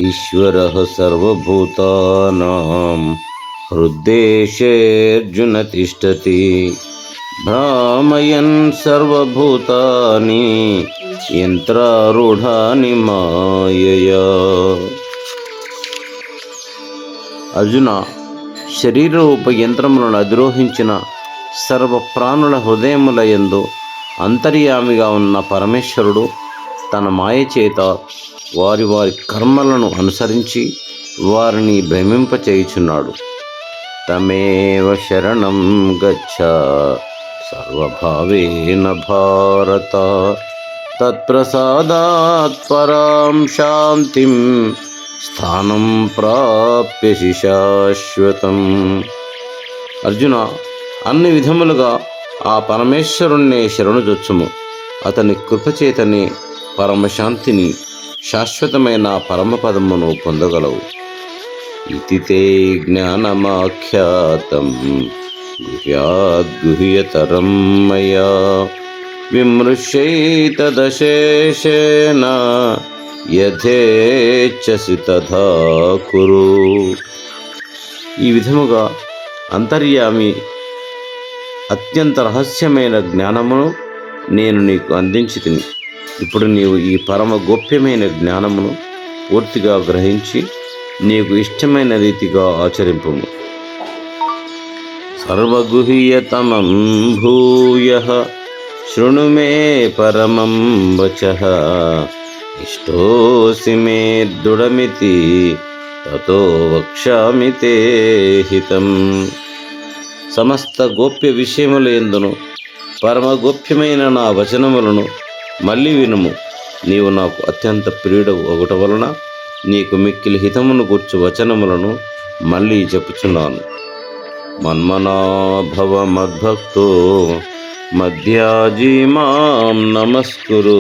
ఈశ్వరః సర్వభూతానాం హృద్దేశేऽర్జున తిష్టతి భ్రామయన్ సర్వభూతాని యంత్రారూఢాని మాయయా. అర్జున, శరీరరూప యంత్రములను అధిరోహించిన సర్వ ప్రాణుల హృదయముల యందు అంతర్యామిగా ఉన్న పరమేశ్వరుడు తన మాయ చేత వారి వారి కర్మలను అనుసరించి వారిని భ్రమింపచేయుచున్నాడు. తమేవ శరణం గచ్చ సర్వభావేన భారత, తత్ప్రసాదాత్ పరాం శాంతిం స్థానం ప్రాప్యసి శాశ్వతం. అర్జున, అన్ని విధములుగా ఆ పరమేశ్వరుణ్ణే శరణుజొచ్చుము. అతని కృపచేతనే పరమశాంతిని, శాశ్వతమైన పరమపదమును పొందగలవు. ఇతి తే జ్ఞానమాఖ్యాతం గుహ్యాద్గుహ్యతరం మయా విమృశ్యైతదశేషేణ యథేచ్ఛసి తథా కురు. ఈ విధముగా అంతర్యామి అత్యంత రహస్యమైన జ్ఞానమును నేను నీకు అందించితిని. ఇప్పుడు నీవు ఈ పరమ గోప్యమైన జ్ఞానమును పూర్తిగా గ్రహించి నీకు ఇష్టమైన రీతిగా ఆచరింపుము. సర్వగుహ్యతమం భూయః శృణు మే పరమం వచః, ఇష్టోసి మే దృఢమితి తతో వక్ష్యామి తే హితం. సమస్త గోప్య విషయముల యందును పరమ గోప్యమైన నా వచనములను మళ్ళీ వినుము. నీవు నాకు అత్యంత ప్రియుడవు ఒకట వలన నీకు మిక్కిలి హితమును గూర్చు వచనములను మళ్ళీ చెప్పుచున్నాను. మన్మనా భవ మద్భక్తో మధ్యాజీ మాం నమస్కురు,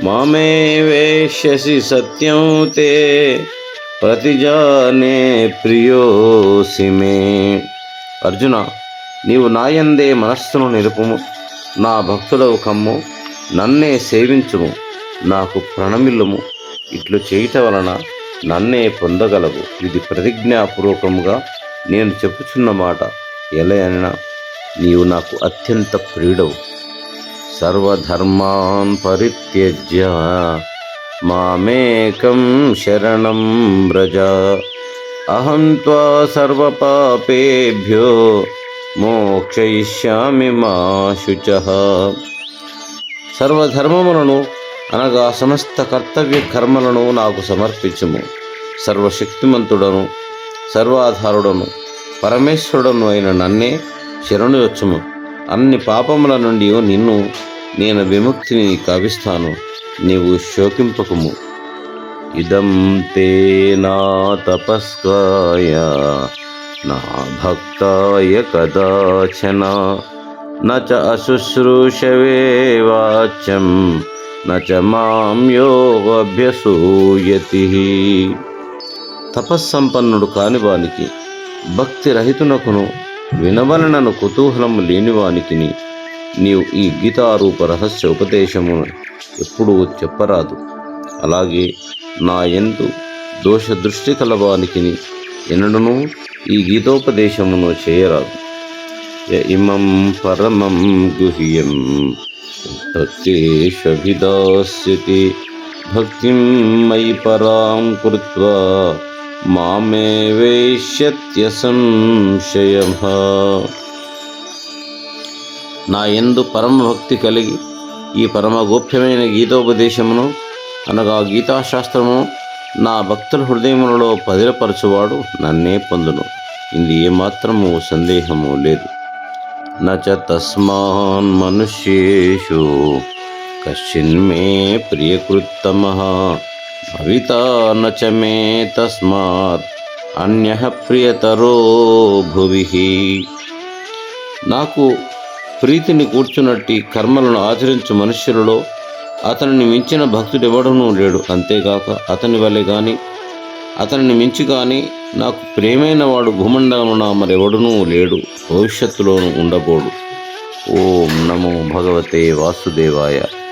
మామే వేష్యసి సత్యం తే ప్రతిజానే ప్రియోసి మే. అర్జున, నీవు నాయందే మనస్సును నిలుపుము, నా భక్తుడవు కమ్ము, నన్నే సేవించుము, నాకు ప్రణమిల్లుము. ఇట్లు చేయుట వలన నన్నే పొందగలవు. ఇది ప్రతిజ్ఞాపూర్వకముగా నేను చెప్పుచున్న మాట. ఎలా అనినా నీవు నాకు అత్యంత ప్రియుడవు. సర్వధర్మాన్ పరిత్యజ్య మామేకం శరణం వ్రజ, అహం త్వా సర్వపాపేభ్యో మోక్షయిష్యామి మా శుచః. సర్వధర్మములను అనగా సమస్త కర్తవ్య కర్మలను నాకు సమర్పించుము. సర్వశక్తిమంతుడను సర్వాధారుడను పరమేశ్వరుడను అయిన నన్నే శరణుయొచ్చుము. అన్ని పాపముల నుండి నిన్ను నేను విముక్తిని కావిస్తాను. నీవు శోకింపకుము. ఇదం తే నా తపస్కాయ నా భక్తాయ కదాచన, నచ అశుశ్రూషవే వాచ్యం నచ మాం యోగభ్యసూయతి. తపస్సంపన్నుడు కానివానికి, భక్తి రహితునకును, వినవలనను కుతూహలము లేనివానికి నీవు ఈ గీతారూప రహస్య ఉపదేశమును ఎప్పుడూ చెప్పరాదు. అలాగే నా యందు దోష దృష్టి కలవానికి ఎన్నడూ ఈ గీతోపదేశమును చేయరాదు. ఇమం పరమం గుహ్యం భక్తేష్వభిదాస్యతి, భక్తిం మయి పరాం కృత్వా మామే వేష్యత్యసంశయః. నా యందు పరమ భక్తి కలిగి ఈ పరమ గోప్యమైన గీతోపదేశమును అనగా గీతాశాస్త్రము నా భక్తుల హృదయములలో పదిలపరచువాడు నన్నే పొందును. ఇది ఏమాత్రము సందేహము లేదు. నచ తస్మాన్ మనుష్యేషు కశ్చిన్మే ప్రియకృత్తమః భవితా నచ మే తస్మాత్ అన్యః ప్రియతరో భువిః. నాకు ప్రీతిని కూర్చున్నట్టి కర్మలను ఆచరించు మనుష్యులలో అతనిని మించిన భక్తుడెవడనూ లేడు. అంతేగాక అతని వలె గాని అతనిని మించి కానీ నాకు ప్రియమైన వాడు భూమండలమున మరెవడునూ లేడు, భవిష్యత్తులోనూ ఉండబోడు. ఓం నమో భగవతే వాసుదేవాయ.